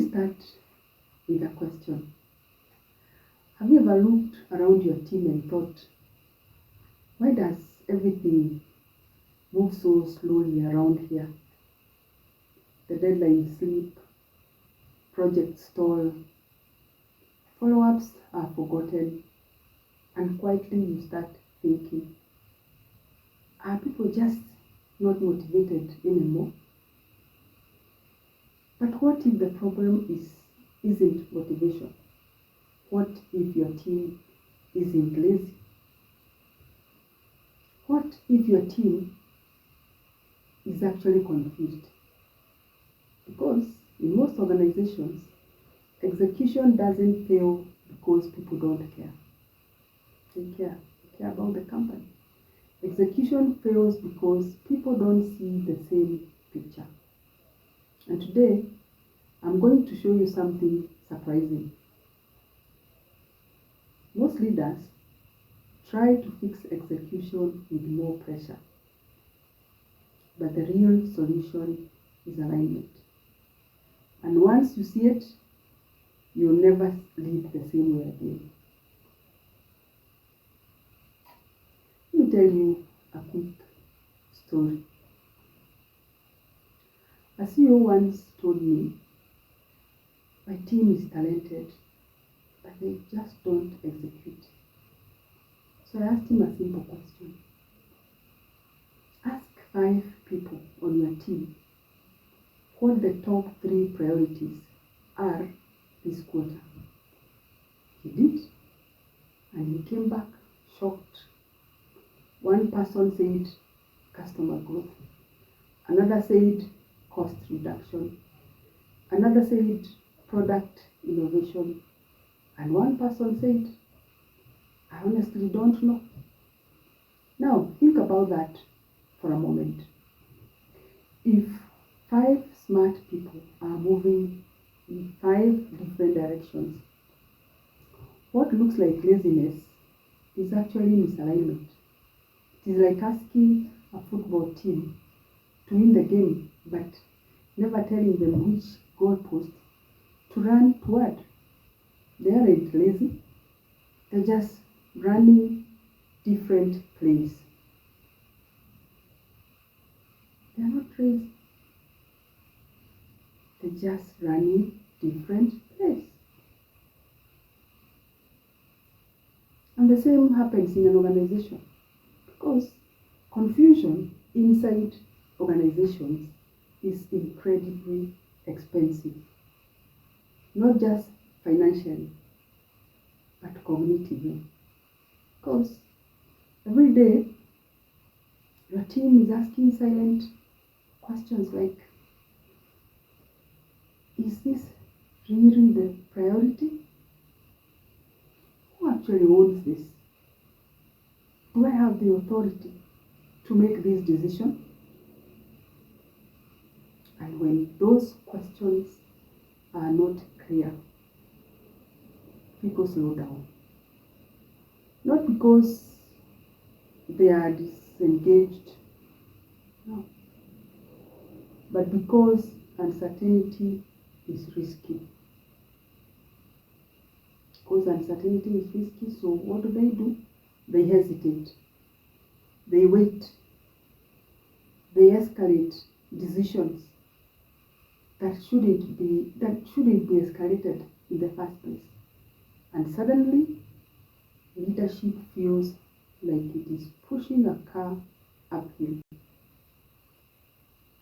start with a question. Have you ever looked around your team and thought, why does everything move so slowly around here? The deadlines slip, projects stall, follow-ups are forgotten, and quietly you start thinking, are people just not motivated anymore? But what if the problem isn't motivation? What if your team isn't lazy? What if your team is actually confused? Because in most organizations, execution doesn't fail because people don't care. They care about the company. Execution fails because people don't see the same picture. And today, I'm going to show you something surprising. Most leaders try to fix execution with more pressure. But the real solution is alignment. And once you see it, you'll never lead the same way again. Let me tell you a quick story. A CEO once told me, my team is talented, but they just don't execute. So I asked him a simple question. Ask 5 people on your team what the top 3 priorities are this quarter. He did, and he came back shocked. One person said customer growth, another said cost reduction, another said product innovation, and one person said, I honestly don't know. Now, think about that for a moment. If 5 smart people are moving in 5 different directions, what looks like laziness is actually misalignment. It is like asking a football team to win the game, but never telling them which goalpost to run toward. They aren't lazy, they're just running different plays. They're not lazy, they're just running different plays. And the same happens in an organization, because confusion inside organizations is incredibly expensive, not just financially, but cognitively. Because every day your team is asking silent questions like, is this really the priority? Who actually owns this? Do I have the authority to make this decision? And when those questions are not clear, people slow down. Not because they are disengaged, no, but because uncertainty is risky. Because uncertainty is risky, so what do? They hesitate. They wait. They escalate decisions that shouldn't be escalated in the first place. And suddenly, leadership feels like it is pushing a car uphill,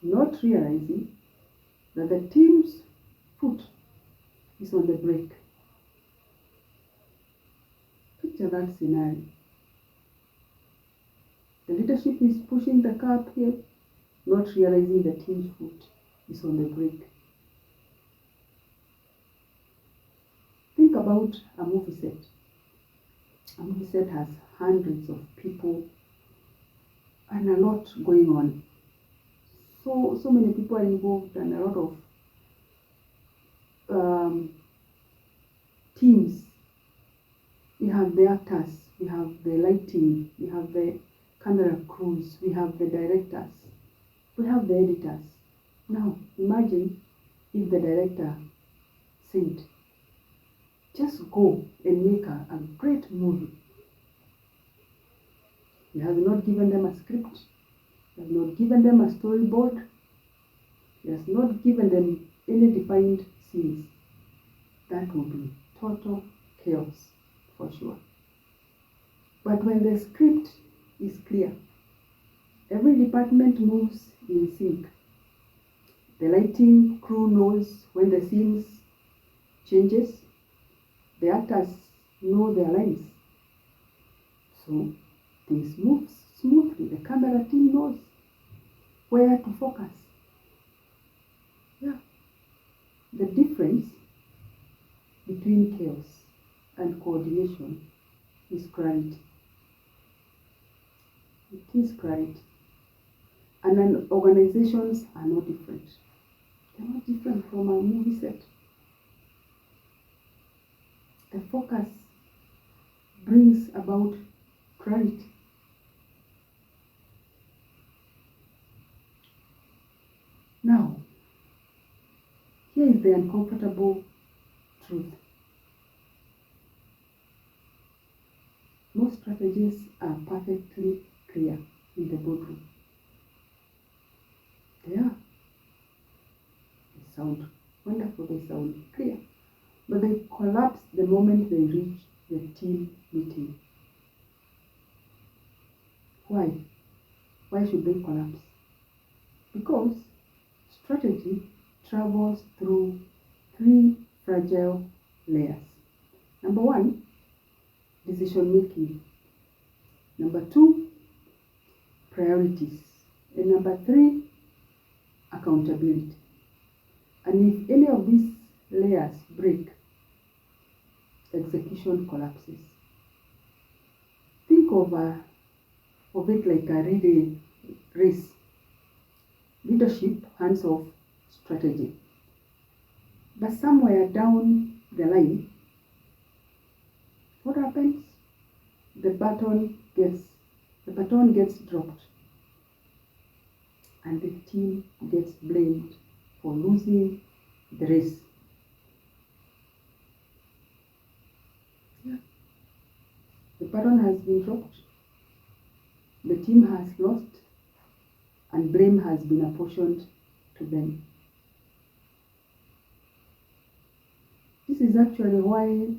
not realizing that the team's foot is on the brake. Picture that scenario. The leadership is pushing the car uphill, not realizing the team's foot is on the brake. Think about a movie set. A movie set has hundreds of people and a lot going on. So many people are involved and a lot of teams. We have the actors, we have the lighting, we have the camera crews, we have the directors, we have the editors. Now, imagine if the director said, just go and make a great movie. He has not given them a script. He has not given them a storyboard. He has not given them any defined scenes. That will be total chaos for sure. But when the script is clear, every department moves in sync. The lighting crew knows when the scenes changes. The actors know their lines. So things move smoothly. The camera team knows where to focus. Yeah. The difference between chaos and coordination is clarity. It is clarity. And then organizations are no different. They're not different from a movie set. The focus brings about clarity. Now, here is the uncomfortable truth. Most strategies are perfectly clear in the boardroom. They are. They sound wonderful, they sound clear. But they collapse the moment they reach the team meeting. Why? Why should they collapse? Because strategy travels through 3 fragile layers. Number 1, decision making. Number 2, priorities. And number 3, accountability. And if any of these layers break, execution collapses. Think of it like a relay race. Leadership hands off strategy. But somewhere down the line, what happens? The baton gets dropped, and the team gets blamed for losing the race. Yeah. The baton has been dropped, the team has lost, and blame has been apportioned to them. This is actually why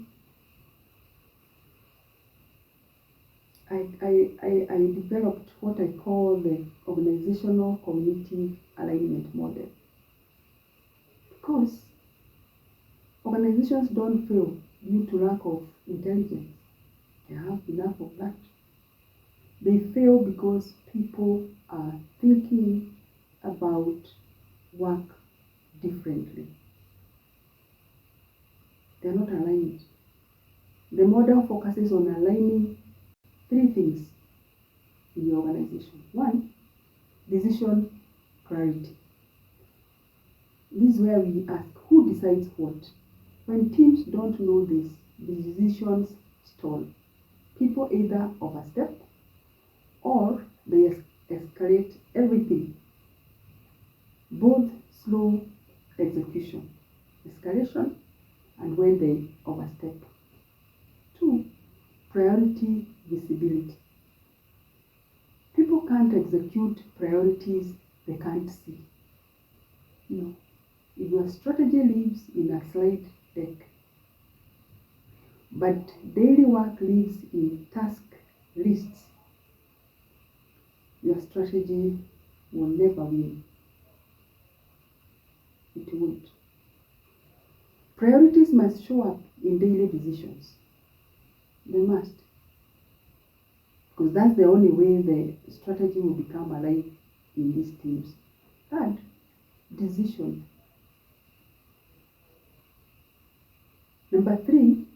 I developed what I call the organizational community alignment model. Because organizations don't fail due to lack of intelligence. They have enough of that. They fail because people are thinking about work differently. They're not aligned. The model focuses on aligning 3 things in the organization. 1, decision clarity. This is where we ask, who decides what? When teams don't know this, the decisions stall. People either overstep or they escalate everything. Both slow execution, escalation, and when they overstep. 2, priority visibility. People can't execute priorities they can't see. If your strategy lives in a slide deck, but daily work lives in task lists, your strategy will never win. It won't. Priorities must show up in daily decisions. They must. Because that's the only way the strategy will become alive in these teams. 3rd, decision. Number 3,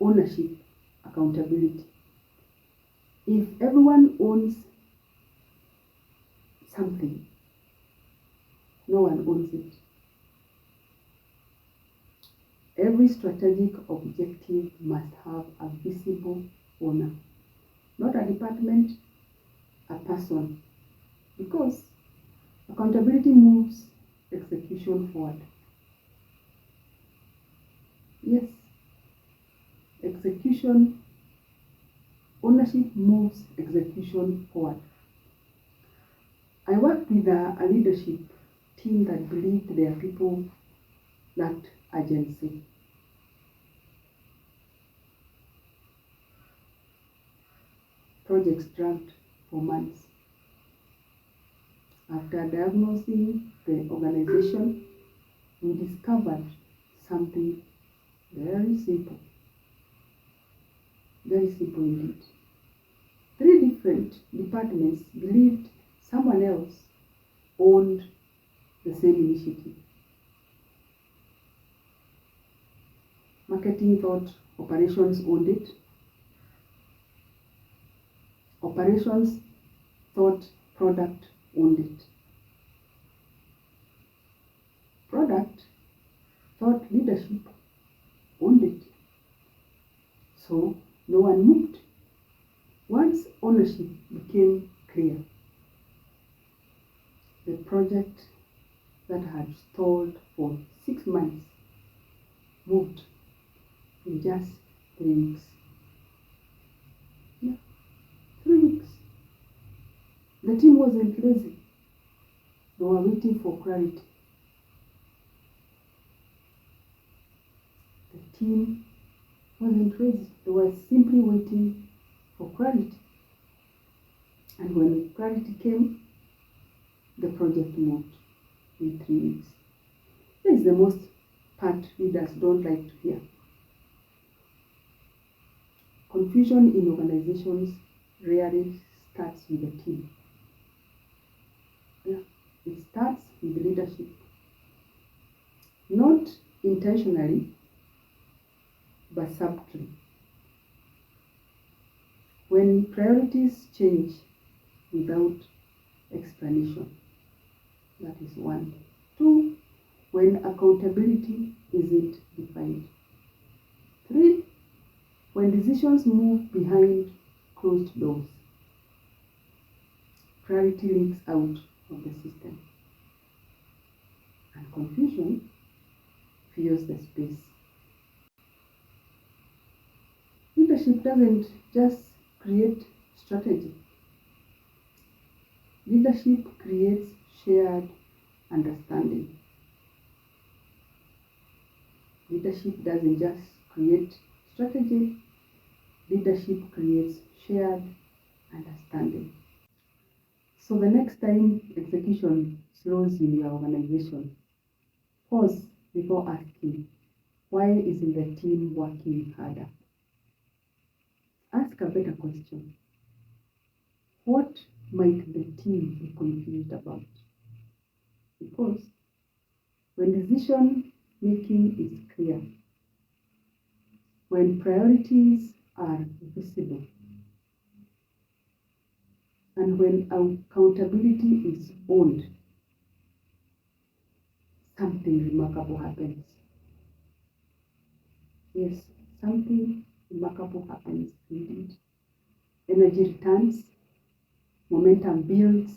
ownership, accountability. If everyone owns something, no one owns it. Every strategic objective must have a visible owner, not a department, a person, because accountability moves execution forward. Yes, execution, ownership moves execution forward. I worked with a leadership team that believed their people lacked agency. Projects dragged for months. After diagnosing the organization, we discovered something very simple. Very simple indeed. 3 different departments believed someone else owned the same initiative. Marketing thought operations owned it. Operations thought product owned it. Product thought leadership owned it. So no one moved. Once ownership became clear, the project that had stalled for 6 months moved in just 3 weeks. Yeah, 3 weeks. The team wasn't lazy. They were waiting for clarity. The team wasn't lazy. They were simply waiting for clarity. And when clarity came, the project moved in 3 weeks. This is the most part leaders don't like to hear. Confusion in organizations rarely starts with the team. Yeah, it starts with leadership. Not intentionally, but subtly. When priorities change without explanation, that is 1. 2, when accountability isn't defined. 3, when decisions move behind closed doors. Clarity leaks out of the system. And confusion fills the space. Leadership doesn't just create strategy. Leadership creates shared understanding. Leadership doesn't just create strategy. Leadership creates shared understanding. So the next time execution slows in your organization, pause before asking, why isn't the team working harder? Ask a better question. What might the team be confused about? Because when decision making is clear, when priorities are visible, and when accountability is owned, something remarkable happens. Yes, something remarkable happens indeed. Energy returns, momentum builds,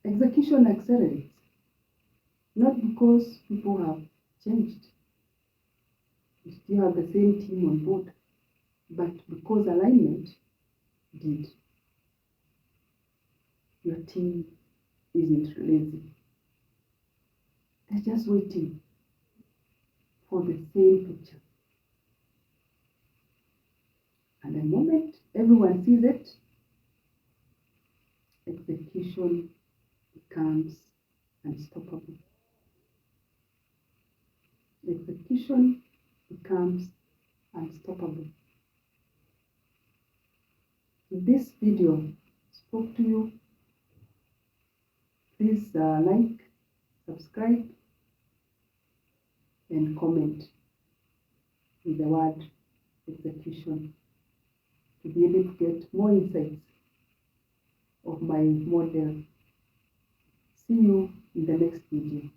execution accelerates. Not because people have changed, you still have the same team on board, but because alignment did. Your team isn't lazy. They're just waiting for the same picture. And the moment everyone sees it, execution becomes unstoppable. Execution becomes unstoppable. If this video spoke to you, please like, subscribe, and comment with the word execution to be able to get more insights of my model. See you in the next video.